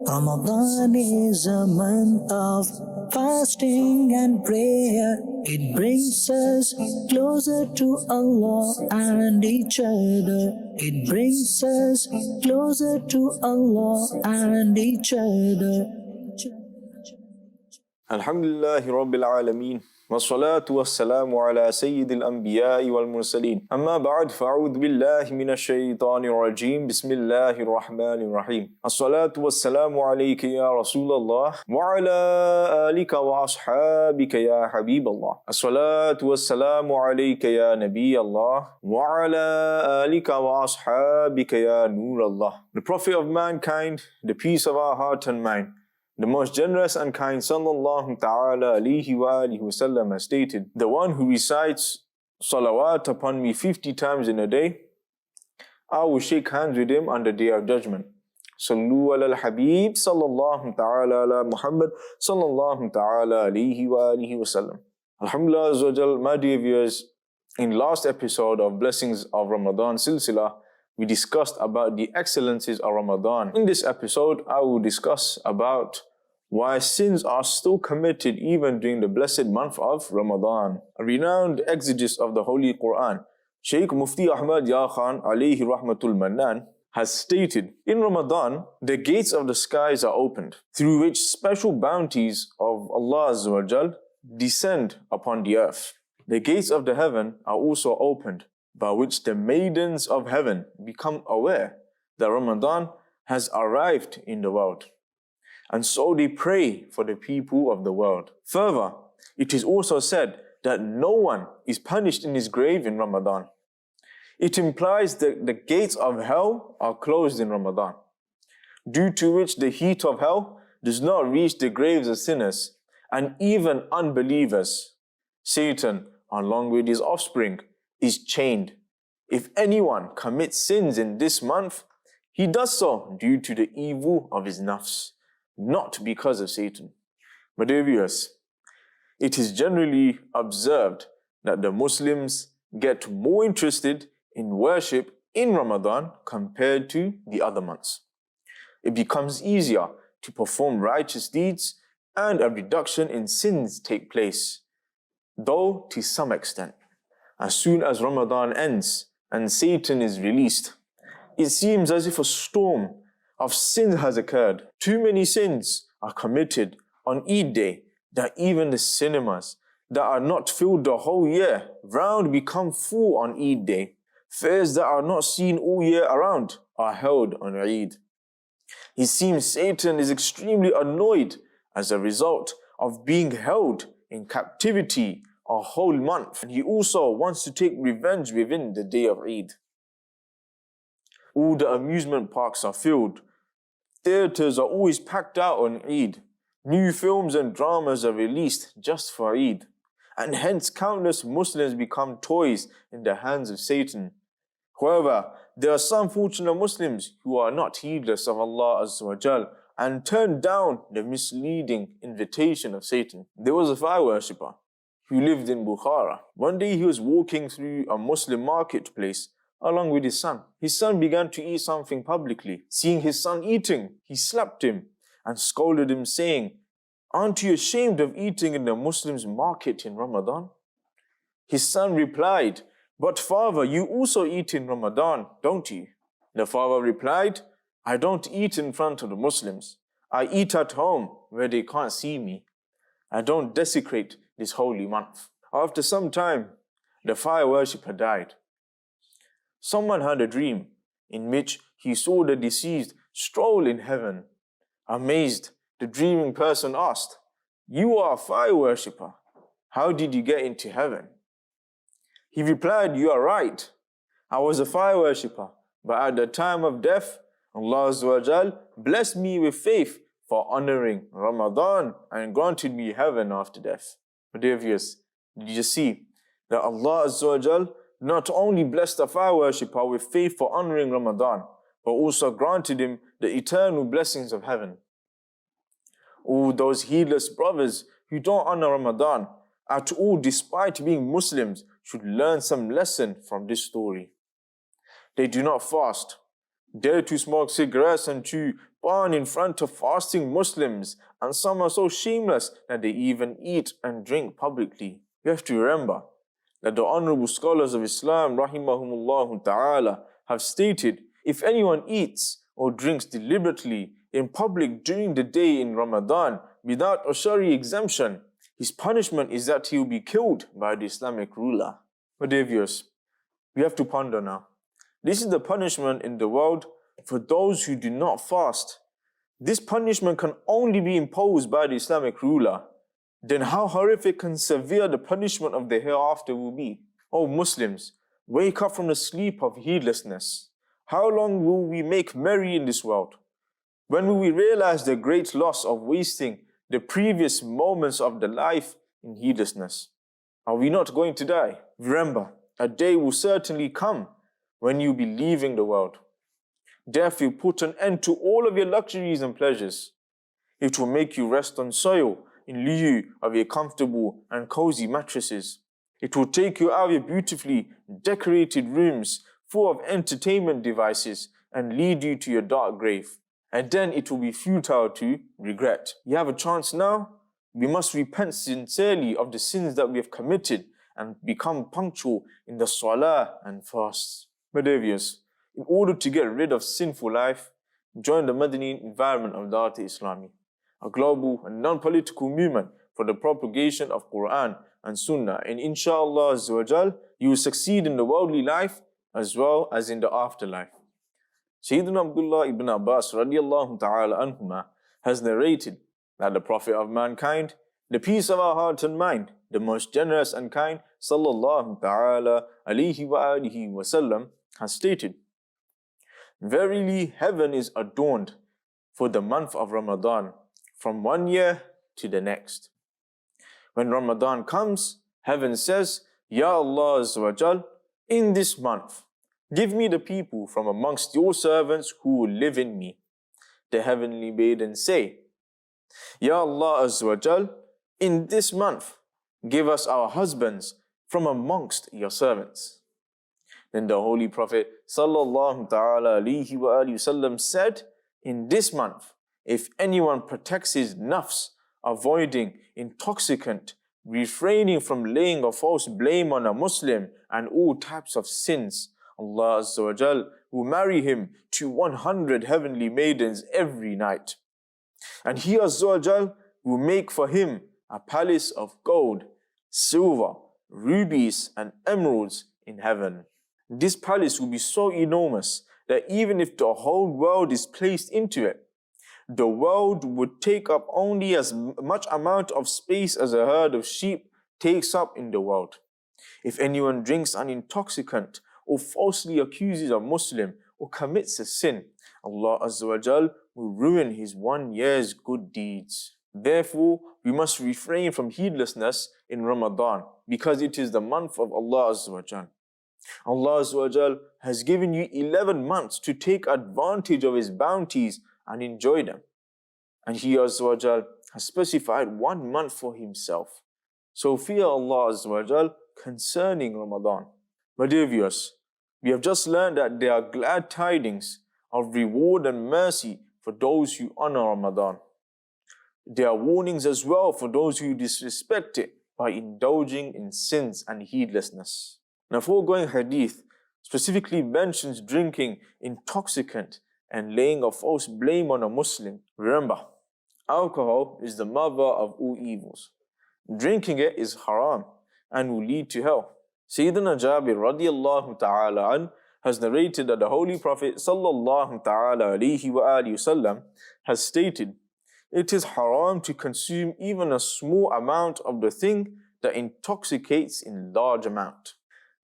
Ramadan is a month of fasting and prayer. It brings us closer to Allah and each other. It brings us closer to Allah and each other. Alhamdulillahi Rabbil Alameen. والصلاة والسلام على سيد الأنبياء والمرسلين أما بعد فأعوذ بالله من الشيطان الرجيم بسم الله الرحمن الرحيم الصلاة والسلام عليك يا رسول الله وعلى آلك وأصحابك يا حبيب الله الصلاة والسلام عليك يا نبي الله وعلى آلك وأصحابك يا نور الله. The Prophet of mankind, the peace of our heart and mind, the most generous and kind sallallahu ta'ala alayhi wa alihi wasallam has stated, the one who recites salawat upon me 50 times in a day, I will shake hands with him on the day of judgment. Sallu ala al-habib sallallahu ta'ala ala Muhammad sallallahu ta'ala alayhi wa alihi wasallam. Alhamdulillah azza wa jal, my dear viewers, in last episode of Blessings of Ramadan Silsila, we discussed about the excellences of Ramadan. In this episode, I will discuss about why sins are still committed even during the blessed month of Ramadan. A renowned exegesis of the Holy Quran, Shaykh Mufti Ahmad Ya Khan alayhi rahmatul mannan, has stated, in Ramadan, the gates of the skies are opened, through which special bounties of Allah Azza wa Jal descend upon the earth. The gates of the heaven are also opened, by which the maidens of heaven become aware that Ramadan has arrived in the world. And so they pray for the people of the world. Further, it is also said that no one is punished in his grave in Ramadan. It implies that the gates of hell are closed in Ramadan, due to which the heat of hell does not reach the graves of sinners and even unbelievers. Satan, along with his offspring, is chained. If anyone commits sins in this month, he does so due to the evil of his nafs, not because of Satan. My dear viewers, it is generally observed that the Muslims get more interested in worship in Ramadan compared to the other months. It becomes easier to perform righteous deeds and a reduction in sins take place, though to some extent. As soon as Ramadan ends and Satan is released, it seems as if a storm of sin has occurred. Too many sins are committed on Eid day that even the cinemas that are not filled the whole year round become full on Eid day. Fairs that are not seen all year around are held on Eid. It seems Satan is extremely annoyed as a result of being held in captivity a whole month, and he also wants to take revenge within the day of Eid. All the amusement parks are filled. Theatres are always packed out on Eid. New films and dramas are released just for Eid, and hence countless Muslims become toys in the hands of Satan. However, there are some fortunate Muslims who are not heedless of Allah Azza wa Jal and turn down the misleading invitation of Satan. There was a fire worshipper who lived in Bukhara. One day he was walking through a Muslim marketplace along with his son. His son began to eat something publicly. Seeing his son eating, he slapped him and scolded him, saying, "Aren't you ashamed of eating in the Muslims' market in Ramadan?" His son replied, "But father, you also eat in Ramadan, don't you?" The father replied, "I don't eat in front of the Muslims. I eat at home where they can't see me. I don't desecrate this holy month." After some time, the fire worshipper died. Someone had a dream in which he saw the deceased stroll in heaven. Amazed, the dreaming person asked, "You are a fire worshipper. How did you get into heaven?" He replied, "You are right. I was a fire worshipper, but at the time of death, Allah Azza wa Jal blessed me with faith for honoring Ramadan and granted me heaven after death." My dear viewers, did you see that Allah Azza wa Jal not only blessed the fire worshipper with faith for honoring Ramadan, but also granted him the eternal blessings of heaven? All those heedless brothers who don't honor Ramadan at all despite being Muslims should learn some lesson from this story. They do not fast, dare to smoke cigarettes and chew spun in front of fasting Muslims, and some are so shameless that they even eat and drink publicly. You have to remember that the honorable scholars of Islam, rahimahumullah ta'ala, have stated, if anyone eats or drinks deliberately in public during the day in Ramadan without a Shari exemption, his punishment is that he will be killed by the Islamic ruler. My dear viewers, we have to ponder now. This is the punishment in the world for those who do not fast. This punishment can only be imposed by the Islamic ruler. Then how horrific and severe the punishment of the hereafter will be. O Muslims, wake up from the sleep of heedlessness. How long will we make merry in this world? When will we realize the great loss of wasting the previous moments of the life in heedlessness? Are we not going to die? Remember, a day will certainly come when you'll be leaving the world. Death will put an end to all of your luxuries and pleasures. It will make you rest on soil in lieu of your comfortable and cozy mattresses. It will take you out of your beautifully decorated rooms full of entertainment devices and lead you to your dark grave. And then it will be futile to regret. You have a chance now. We must repent sincerely of the sins that we have committed and become punctual in the salah and fasts. My dear viewers, in order to get rid of sinful life, join the Madani environment of Da'at Islami, a global and non-political movement for the propagation of Quran and Sunnah. And inshallah Azza wa Jal, you will succeed in the worldly life as well as in the afterlife. Sayyidina Abdullah ibn Abbas radiallahu ta'ala anhuma has narrated that the Prophet of mankind, the peace of our heart and mind, the most generous and kind, sallallahu ta'ala alayhi wa alihi wa sallam, has stated, verily heaven is adorned for the month of Ramadan from one year to the next. When Ramadan comes, heaven says, Ya Allah Azza wa Jal, in this month, give me the people from amongst your servants who will live in me. The heavenly maidens say, Ya Allah Azza wa Jal, in this month, give us our husbands from amongst your servants. Then the Holy Prophet sallallahu ta'ala alayhi wa sallam said, in this month, if anyone protects his nafs, avoiding intoxicant, refraining from laying a false blame on a Muslim and all types of sins, Allah Azza wa Jal will marry him to 100 heavenly maidens every night. And He Azza wa Jal will make for him a palace of gold, silver, rubies and emeralds in heaven. This palace will be so enormous that even if the whole world is placed into it, the world would take up only as much amount of space as a herd of sheep takes up in the world. If anyone drinks an intoxicant or falsely accuses a Muslim or commits a sin, Allah Azza wa Jal will ruin his 1 year's good deeds. Therefore, we must refrain from heedlessness in Ramadan because it is the month of Allah Azza wa Jal. Allah Azza wa Jal has given you 11 months to take advantage of His bounties and enjoy them. And He Azza wa Jal has specified 1 month for Himself. So fear Allah Azza wa Jal concerning Ramadan. My dear viewers, we have just learned that there are glad tidings of reward and mercy for those who honor Ramadan. There are warnings as well for those who disrespect it by indulging in sins and heedlessness. Now, foregoing hadith specifically mentions drinking intoxicant and laying a false blame on a Muslim. Remember, alcohol is the mother of all evils. Drinking it is haram and will lead to hell. Sayyidina Jabir radiallahu ta'ala an has narrated that the Holy Prophet sallallahu ta'ala alayhi wa alihi wasallam has stated, it is haram to consume even a small amount of the thing that intoxicates in large amount.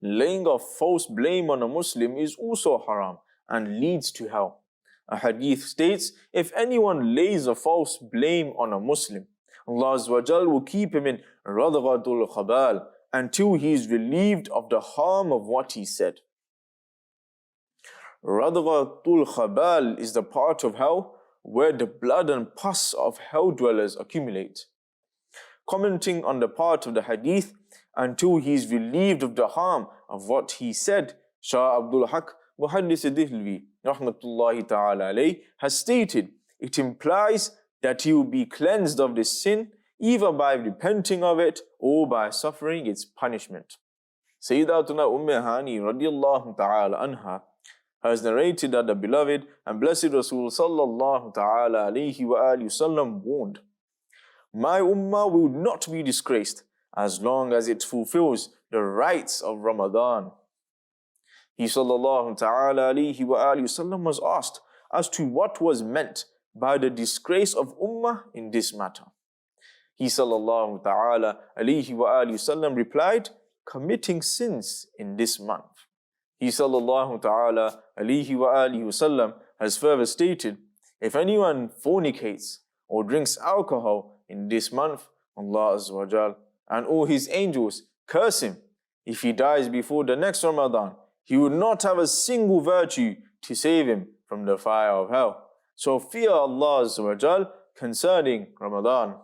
Laying a false blame on a Muslim is also haram and leads to hell. A hadith states, if anyone lays a false blame on a Muslim, Allah Azza wa Jal will keep him in radghatul khabal until he is relieved of the harm of what he said. Radghatul khabal is the part of hell where the blood and pus of hell dwellers accumulate. Commenting on the part of the hadith, until he is relieved of the harm of what he said, Shah Abdul Haq Muhaddis Dihlvi rahmatullahi ta'ala alayh has stated, it implies that he will be cleansed of this sin either by repenting of it or by suffering its punishment. Sayyidatuna Hani radiallahu ta'ala anha has narrated that the beloved and blessed Rasul sallallahu ta'ala alayhi wa alihi wasallam warned, "My ummah will not be disgraced as long as it fulfills the rites of Ramadan." He sallallahu ta'ala alayhi wa alihi wasallam was asked as to what was meant by the disgrace of ummah in this matter. He sallallahu ta'ala alayhi wa alihi wasallam replied, "Committing sins in this month." He sallallahu ta'ala alayhi wa alihi wasallam has further stated, "If anyone fornicates or drinks alcohol in this month, Allah Azza wa Jal and all His angels curse him. If he dies before the next Ramadan, he will not have a single virtue to save him from the fire of hell." So fear Allah Azza wa Jal concerning Ramadan,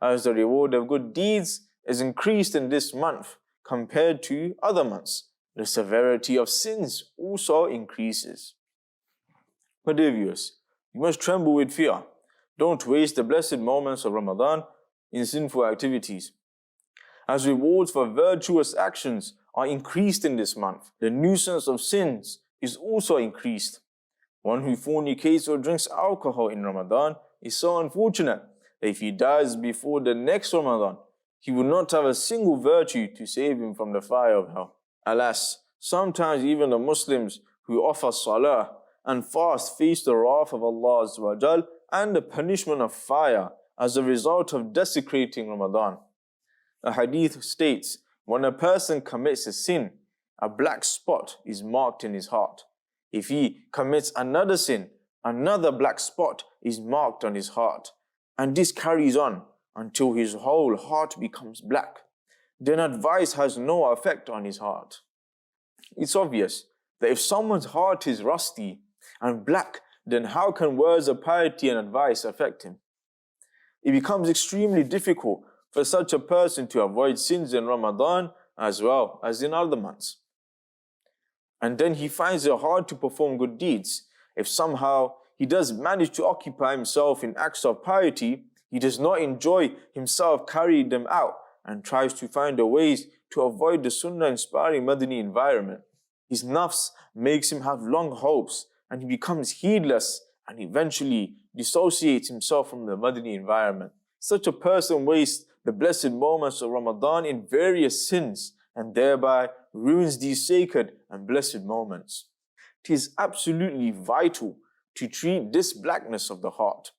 as the reward of good deeds is increased in this month compared to other months. The severity of sins also increases. My dear viewers, you must tremble with fear. Don't waste the blessed moments of Ramadan in sinful activities. As rewards for virtuous actions are increased in this month, the nuisance of sins is also increased. One who fornicates or drinks alcohol in Ramadan is so unfortunate that if he dies before the next Ramadan, he will not have a single virtue to save him from the fire of hell. Alas, sometimes even the Muslims who offer salah and fast face the wrath of Allah Azza wa Jal and the punishment of fire as a result of desecrating Ramadan. A hadith states, when a person commits a sin, a black spot is marked in his heart. If he commits another sin, another black spot is marked on his heart. And this carries on until his whole heart becomes black. Then advice has no effect on his heart. It's obvious that if someone's heart is rusty and black, then how can words of piety and advice affect him? It becomes extremely difficult for such a person to avoid sins in Ramadan as well as in other months. And then he finds it hard to perform good deeds. If somehow he does manage to occupy himself in acts of piety, he does not enjoy himself carrying them out and tries to find the ways to avoid the Sunnah-inspiring Madani environment. His nafs makes him have long hopes and he becomes heedless and eventually dissociates himself from the Madani environment. Such a person wastes the blessed moments of Ramadan in various sins and thereby ruins these sacred and blessed moments. It is absolutely vital to treat this blackness of the heart.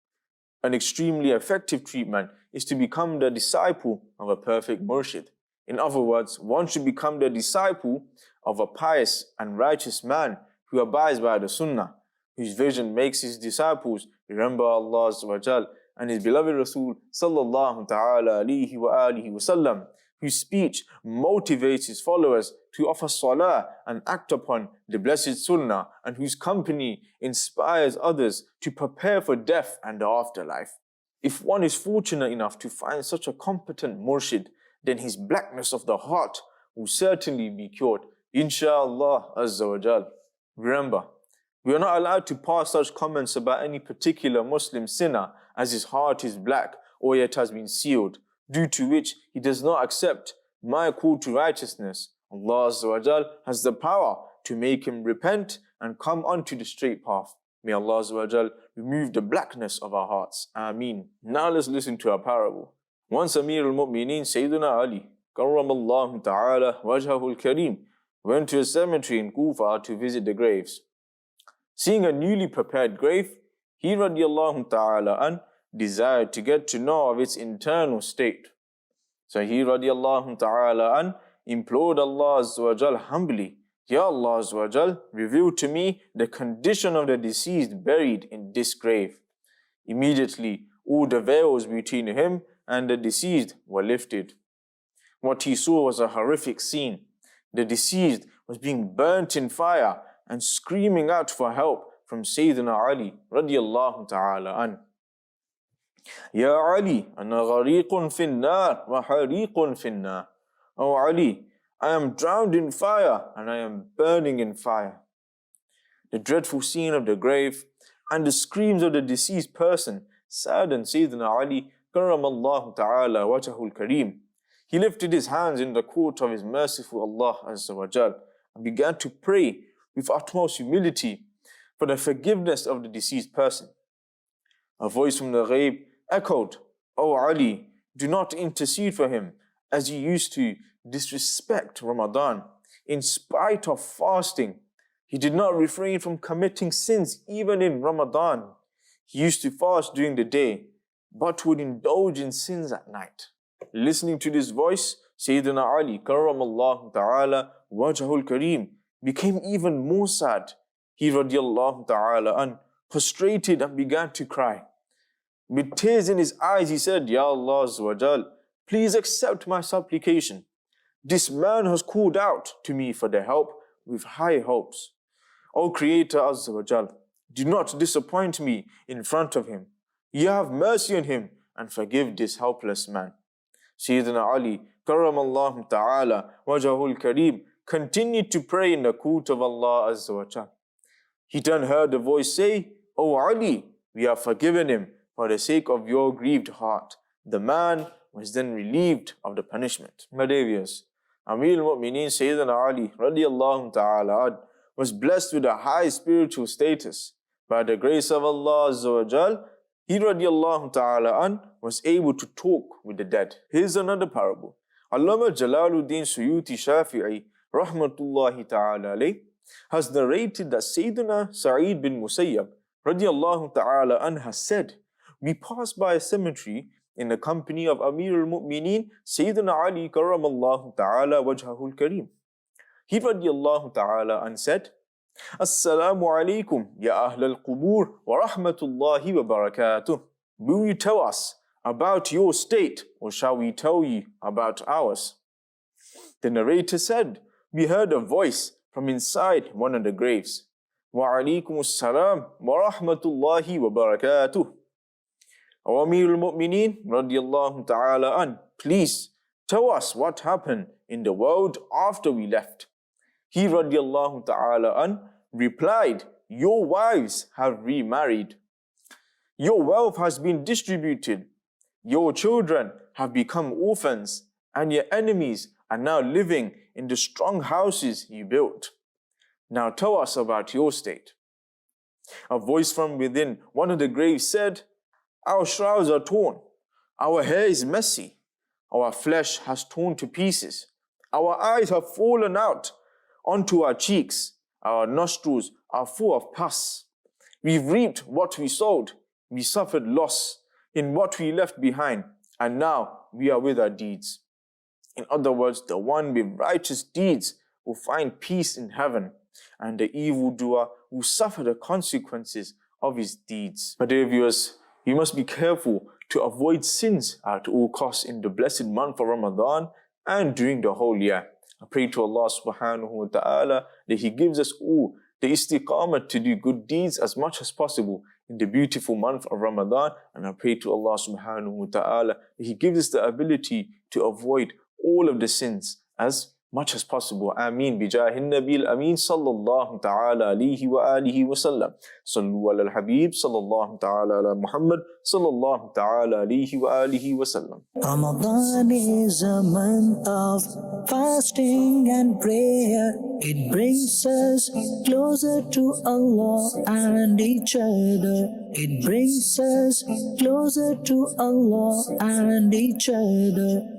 An extremely effective treatment is to become the disciple of a perfect murshid. In other words, one should become the disciple of a pious and righteous man who abides by the Sunnah, whose vision makes his disciples remember Allah Azza wa Jal and His beloved Rasul sallallahu ta'ala alayhi wa alihi wasallam, whose speech motivates his followers to offer salah and act upon the blessed Sunnah, and whose company inspires others to prepare for death and the afterlife. If one is fortunate enough to find such a competent murshid, then his blackness of the heart will certainly be cured, inshaAllah Azza wa Jal. Remember, we are not allowed to pass such comments about any particular Muslim sinner as his heart is black or yet has been sealed, due to which he does not accept my call to righteousness. Allah Azza wa Jal has the power to make him repent and come onto the straight path. May Allah Azza wa Jal remove the blackness of our hearts. Ameen. Now let's listen to our parable. Once Amir al-Mu'mineen Sayyidina Ali, karramallahu ta'ala wajhahu al-kareem, went to a cemetery in Kufa to visit the graves. Seeing a newly prepared grave, he radiallahu ta'ala an desired to get to know of its internal state. So he radiallahu ta'ala an implored Allah Azza wa Jal humbly, Ya Allah Azza wa Jal, reveal to me the condition of the deceased buried in this grave. Immediately, all the veils between him and the deceased were lifted. What he saw was a horrific scene. The deceased was being burnt in fire and screaming out for help from Sayyidina Ali radiallahu ta'ala an. Ya Ali, ana ghariqun fin nar wa hariqun fin nar. Oh Ali, I am drowned in fire and I am burning in fire. The dreadful scene of the grave and the screams of the deceased person saddened Sayyidina Ali Karramallahu ta'ala wajhahul kareem. He lifted his hands in the court of his merciful Allah Azza wa Jal and began to pray with utmost humility for the forgiveness of the deceased person. A voice from the ghaib echoed, "O Ali, do not intercede for him as you used to disrespect Ramadan. In spite of fasting, he did not refrain from committing sins even in Ramadan. He used to fast during the day, but would indulge in sins at night." Listening to this voice, Sayyidina Ali Karramallahu ta'ala wajhahul kareem became even more sad. He radiallahu ta'ala an prostrated and began to cry. With tears in his eyes, he said, "Ya Allah Azza wa Jal, please accept my supplication. This man has called out to me for the help with high hopes. O Creator Azza wa Jal, do not disappoint me in front of him. You have mercy on him and forgive this helpless man." Sayyidina Ali Karramallahu ta'ala wajhahul kareem continued to pray in the court of Allah Azza wa Jal. He then heard a voice say, "O Ali, we have forgiven him for the sake of your grieved heart." The man was then relieved of the punishment. My dear viewers, Amir al-Mu'mineen Sayyidina Ali radiallahu ta'ala was blessed with a high spiritual status. By the grace of Allah Azza wa Jal, he radiallahu ta'ala an was able to talk with the dead. Here's another parable. Allama Jalaluddin Suyuti Shafi'i rahmatullahi ta'ala alayh has narrated that Sayyidina Sa'id bin Musayyab radiallahu ta'ala an has said, "We passed by a cemetery in the company of Amir al-Mu'mineen Sayyidina Ali Karramallahu ta'ala wajhahul kareem. He radiallahu ta'ala an said, Assalamu alaikum ya ahl al-qubur wa rahmatullahi wa barakatuh. Will you tell us about your state, or shall we tell you about ours?" The narrator said, "We heard a voice from inside one of the graves. Wa alaikum assalam wa rahmatullahi wa barakatuh. O Amir al-Mu'mineen radiallahu ta'ala an, please tell us what happened in the world after we left." He radiallahu ta'ala an replied, "Your wives have remarried. Your wealth has been distributed. Your children have become orphans, and your enemies are now living in the strong houses you built. Now tell us about your state." A voice from within one of the graves said, "Our shrouds are torn. Our hair is messy. Our flesh has torn to pieces. Our eyes have fallen out onto our cheeks. Our nostrils are full of pus. We've reaped what we sowed. We suffered loss in what we left behind, and now we are with our deeds." In other words, the one with righteous deeds will find peace in heaven, and the evildoer will suffer the consequences of his deeds. My dear viewers, you must be careful to avoid sins at all costs in the blessed month of Ramadan and during the whole year. I pray to Allah subhanahu wa ta'ala that He gives us all the istiqamah to do good deeds as much as possible in the beautiful month of Ramadan. And I pray to Allah subhanahu wa ta'ala that He gives us the ability to avoid all of the sins as much as possible. Ameen. Bijahin Nabil Ameen sallallahu ta'ala alayhi wa alihi wa sallam. Sallu ala al-Habib sallallahu ta'ala ala Muhammad sallallahu ta'ala alayhi wa alihi wa sallam. Ramadan is a month of fasting and prayer. It brings us closer to Allah and each other. It brings us closer to Allah and each other.